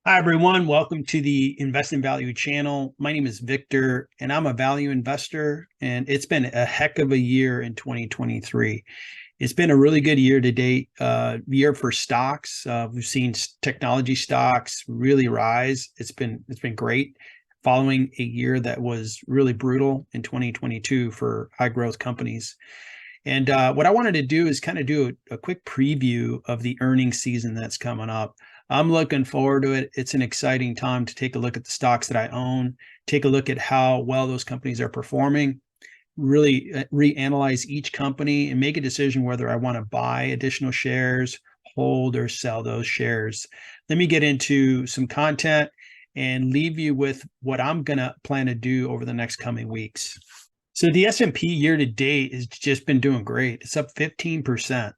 Hi, everyone. Welcome to the Invest in Value channel. My name is Victor, and I'm a value investor. And it's been a heck of a year in 2023. It's been a really good year to date, year for stocks. We've seen technology stocks really rise. It's been great, following a year that was really brutal in 2022 for high growth companies. And what I wanted to do is kind of do a quick preview of the earnings season that's coming up. I'm looking forward to it. It's an exciting time to take a look at the stocks that I own, take a look at how well those companies are performing, really reanalyze each company and make a decision whether I want to buy additional shares, hold, or sell those shares. Let me get into some content and leave you with what I'm going to plan to do over the next coming weeks. So the S&P year to date has just been doing great. It's up 15%.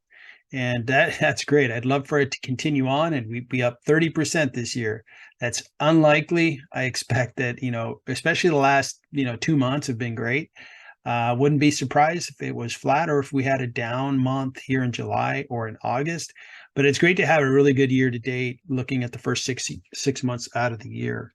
And that's great. I'd love for it to continue on and we'd be up 30% this year. That's unlikely. I expect that, especially the last, 2 months have been great. Wouldn't be surprised if it was flat or if we had a down month here in July or in August. But it's great to have a really good year to date looking at the first six months out of the year.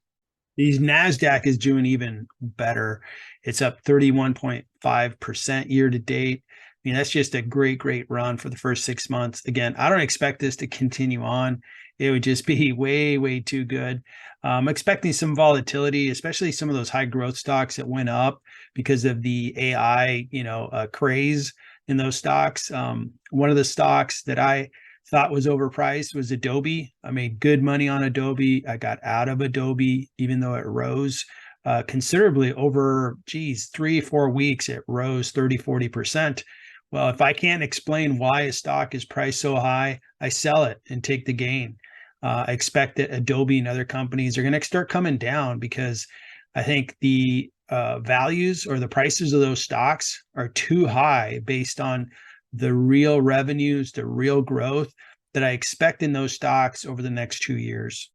These NASDAQ is doing even better. It's up 31.5% year to date. I mean, that's just a great, great run for the first 6 months. Again, I don't expect this to continue on. It would just be way, way too good. I'm expecting some volatility, especially some of those high growth stocks that went up because of the AI, craze in those stocks. One of the stocks that I thought was overpriced was Adobe. I made good money on Adobe. I got out of Adobe, even though it rose considerably over, 3-4 weeks. It rose 30-40%. Well, if I can't explain why a stock is priced so high, I sell it and take the gain. I expect that Adobe and other companies are going to start coming down because I think the values or the prices of those stocks are too high based on the real revenues, the real growth that I expect in those stocks over the next 2 years.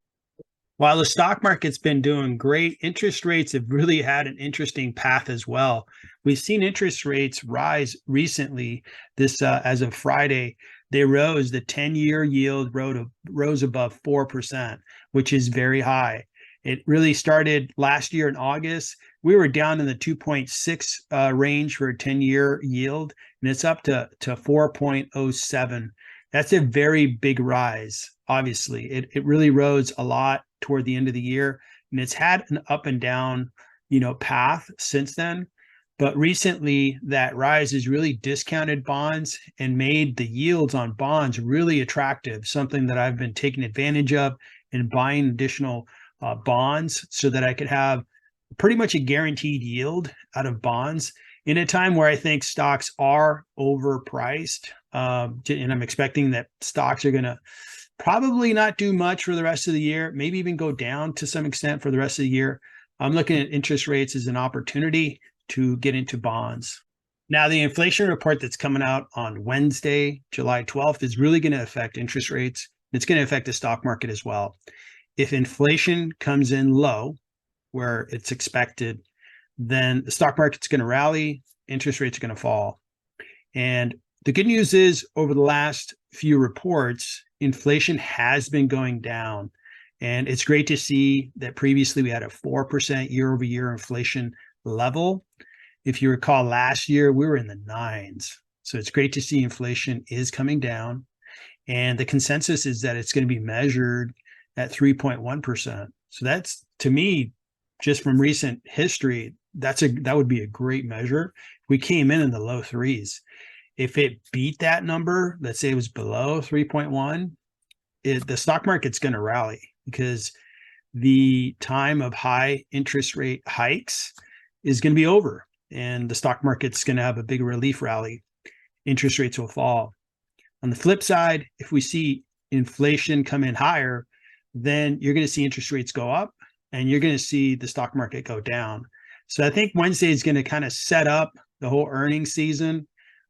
While the stock market's been doing great, interest rates have really had an interesting path as well. We've seen interest rates rise recently. This, as of Friday, they rose. The 10-year yield rose above 4%, which is very high. It really started last year in August. We were down in the 2.6 range for a 10-year yield, and it's up to 4.07. That's a very big rise. Obviously, it really rose a lot toward the end of the year, and it's had an up and down, path since then. But recently, that rise has really discounted bonds and made the yields on bonds really attractive, something that I've been taking advantage of and buying additional bonds so that I could have pretty much a guaranteed yield out of bonds in a time where I think stocks are overpriced. And I'm expecting that stocks are going to probably not do much for the rest of the year, maybe even go down to some extent for the rest of the year. I'm looking at interest rates as an opportunity to get into bonds. Now, the inflation report that's coming out on Wednesday, July 12th, is really going to affect interest rates. It's going to affect the stock market as well. If inflation comes in low, where it's expected, then the stock market's going to rally, interest rates are going to fall. And the good news is, over the last few reports, inflation has been going down. And it's great to see that previously we had a 4% year over year inflation level. If you recall, last year we were in the nines. So it's great to see inflation is coming down. And the consensus is that it's going to be measured at 3.1%. So that's, to me, just from recent history, that would be a great measure. We came in the low threes. If it beat that number, let's say it was below 3.1, the stock market's going to rally because the time of high interest rate hikes is going to be over, and the stock market's going to have a big relief rally. Interest rates will fall. On the flip side, if we see inflation come in higher, then you're going to see interest rates go up and you're going to see the stock market go down. So I think Wednesday is going to kind of set up the whole earnings season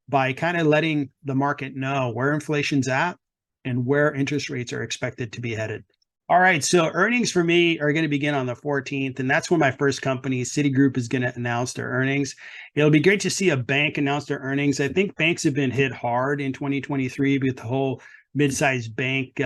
by kind of letting the market know where inflation's at and where interest rates are expected to be headed. All right, so earnings for me are going to begin on the 14th, and that's when my first company, Citigroup, is going to announce their earnings. It'll be great to see a bank announce their earnings. I think banks have been hit hard in 2023 with the whole mid-sized bank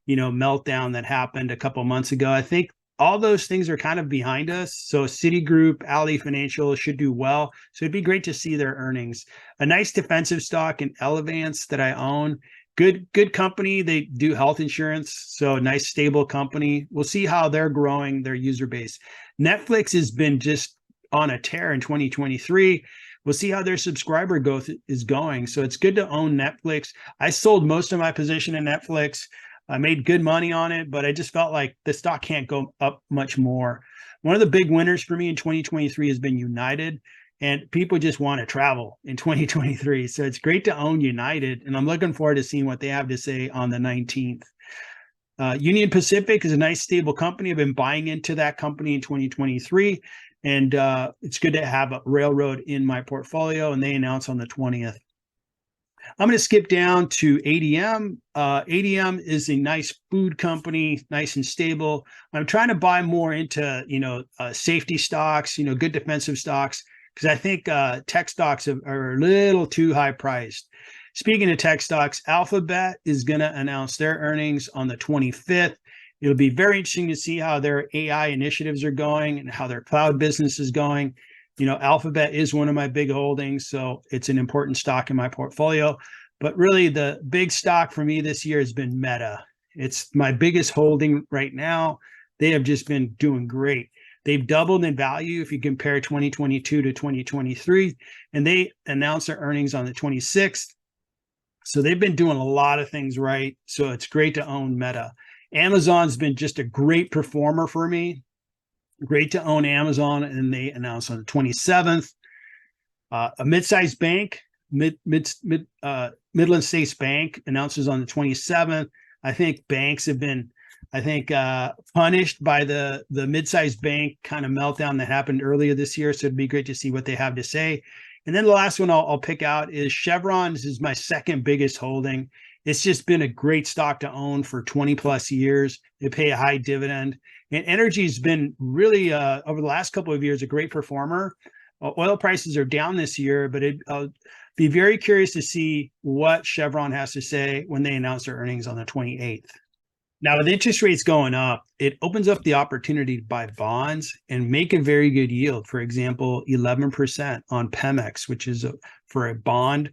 meltdown that happened a couple months ago. I think all those things are kind of behind us. So Citigroup, Ally Financial should do well. So it'd be great to see their earnings. A nice defensive stock in Elevance that I own. Good company. They do health insurance. So nice, stable company. We'll see how they're growing their user base. Netflix has been just on a tear in 2023. We'll see how their subscriber growth is going. So it's good to own Netflix. I sold most of my position in Netflix. I made good money on it, but I just felt like the stock can't go up much more. One of the big winners for me in 2023 has been United, and people just want to travel in 2023. So it's great to own United, and I'm looking forward to seeing what they have to say on the 19th. Union Pacific is a nice, stable company. I've been buying into that company in 2023, and it's good to have a railroad in my portfolio, and they announce on the 20th. I'm going to skip down to ADM. ADM is a nice food company, nice and stable. I'm trying to buy more into, safety stocks, good defensive stocks, because I think tech stocks are a little too high priced. Speaking of tech stocks, Alphabet is going to announce their earnings on the 25th. It'll be very interesting to see how their AI initiatives are going and how their cloud business is going. Alphabet is one of my big holdings, so it's an important stock in my portfolio. But really, the big stock for me this year has been Meta. It's my biggest holding right now. They have just been doing great. They've doubled in value if you compare 2022 to 2023, and they announced their earnings on the 26th. So they've been doing a lot of things right. So it's great to own Meta. Amazon's been just a great performer for me. Great to own Amazon, and they announced on the 27th. A mid-sized bank, Midland States Bank, announces on the 27th. I think banks have been, punished by the mid-sized bank kind of meltdown that happened earlier this year. So it'd be great to see what they have to say. And then the last one I'll pick out is Chevron. This is my second biggest holding. It's just been a great stock to own for 20 plus years. They pay a high dividend. And energy's been really, over the last couple of years, a great performer. Oil prices are down this year, but I'll be very curious to see what Chevron has to say when they announce their earnings on the 28th. Now, with interest rates going up, it opens up the opportunity to buy bonds and make a very good yield. For example, 11% on Pemex, which is for a bond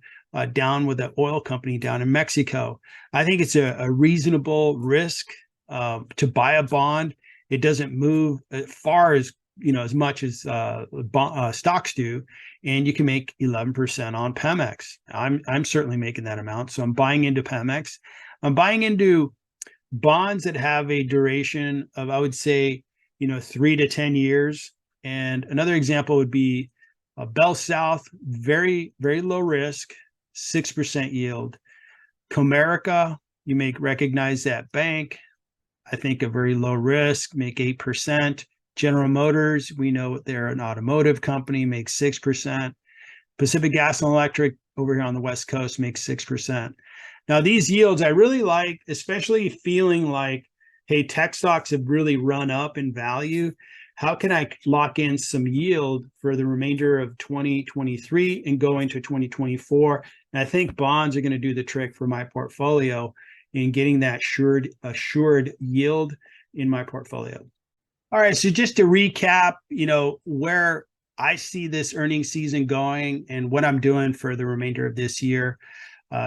down with an oil company down in Mexico. I think it's a reasonable risk to buy a bond. It doesn't move as far as as much as stocks do, and you can make 11% on Pemex. I'm certainly making that amount, so I'm buying into Pemex. I'm buying into bonds that have a duration of, I would say, 3 to 10 years. And another example would be Bell South, very, very low risk, 6% yield. Comerica, you may recognize that bank. I think a very low risk, make 8%. General Motors, we know they're an automotive company, makes 6%. Pacific Gas and Electric over here on the West Coast makes 6%. Now, these yields I really like, especially feeling like, hey, tech stocks have really run up in value. How can I lock in some yield for the remainder of 2023 and go into 2024? And I think bonds are going to do the trick for my portfolio in getting that assured yield in my portfolio. All right, so just to recap, where I see this earnings season going and what I'm doing for the remainder of this year.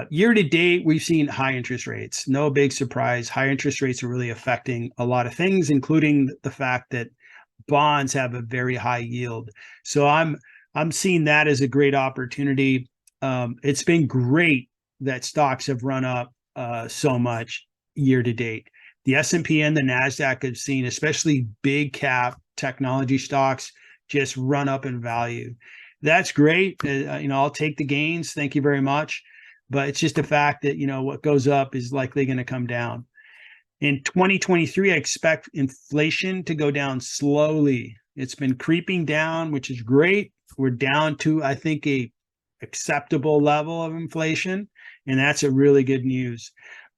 Year to date, we've seen high interest rates. No big surprise. High interest rates are really affecting a lot of things, including the fact that bonds have a very high yield. So I'm seeing that as a great opportunity. It's been great that stocks have run up so much year to date. The S&P and the NASDAQ have seen, especially big cap technology stocks, just run up in value. That's great. I'll take the gains. Thank you very much. But it's just a fact that, what goes up is likely going to come down. In 2023, I expect inflation to go down slowly. It's been creeping down, which is great. We're down to, I think, a acceptable level of inflation, and that's a really good news.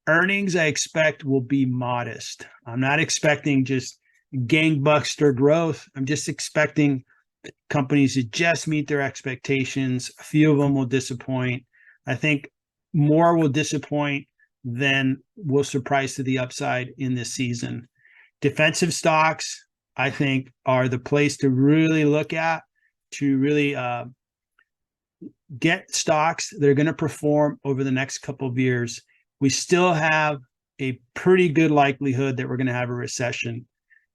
Earnings, I expect, will be modest. I'm not expecting just gangbuster growth. I'm just expecting companies to just meet their expectations. A few of them will disappoint. I think more will disappoint then will surprise to the upside in this season. Defensive stocks, I think, are the place to really look at, to really get stocks that are going to perform over the next couple of years. We still have a pretty good likelihood that we're going to have a recession.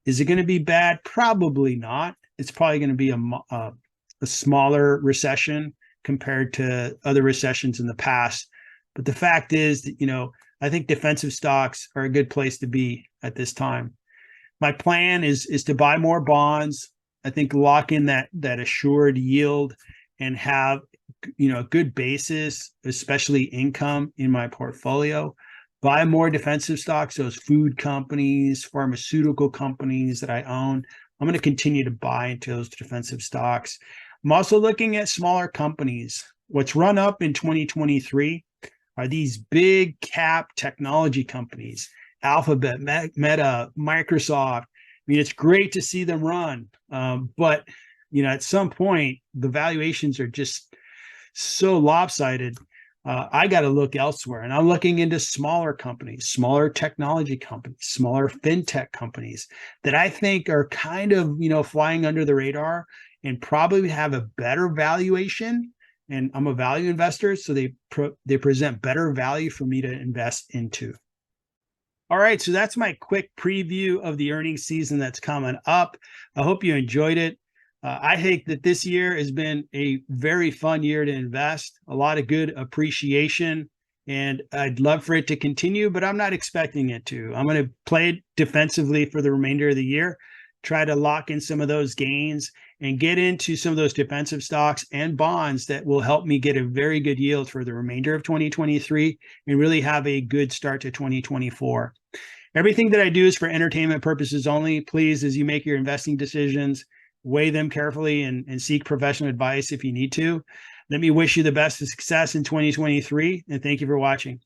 Is it going to be bad? Probably not. It's probably going to be a smaller recession compared to other recessions in the past. But the fact is that, I think defensive stocks are a good place to be at this time. My plan is to buy more bonds. I think lock in that assured yield and have a good basis, especially income in my portfolio. Buy more defensive stocks, those food companies, pharmaceutical companies that I own. I'm going to continue to buy into those defensive stocks. I'm also looking at smaller companies. What's run up in 2023 are these big cap technology companies, Alphabet, Meta, Microsoft. I mean, it's great to see them run, but at some point the valuations are just so lopsided. I got to look elsewhere, and I'm looking into smaller companies, smaller technology companies, smaller fintech companies that I think are kind of flying under the radar and probably have a better valuation. And I'm a value investor, so they present better value for me to invest into. All right, so that's my quick preview of the earnings season that's coming up. I hope you enjoyed it. I think that this year has been a very fun year to invest, a lot of good appreciation, and I'd love for it to continue, but I'm not expecting it to. I'm going to play it defensively for the remainder of the year, try to lock in some of those gains and get into some of those defensive stocks and bonds that will help me get a very good yield for the remainder of 2023 and really have a good start to 2024. Everything that I do is for entertainment purposes only. Please, as you make your investing decisions, weigh them carefully and seek professional advice if you need to. Let me wish you the best of success in 2023, and thank you for watching.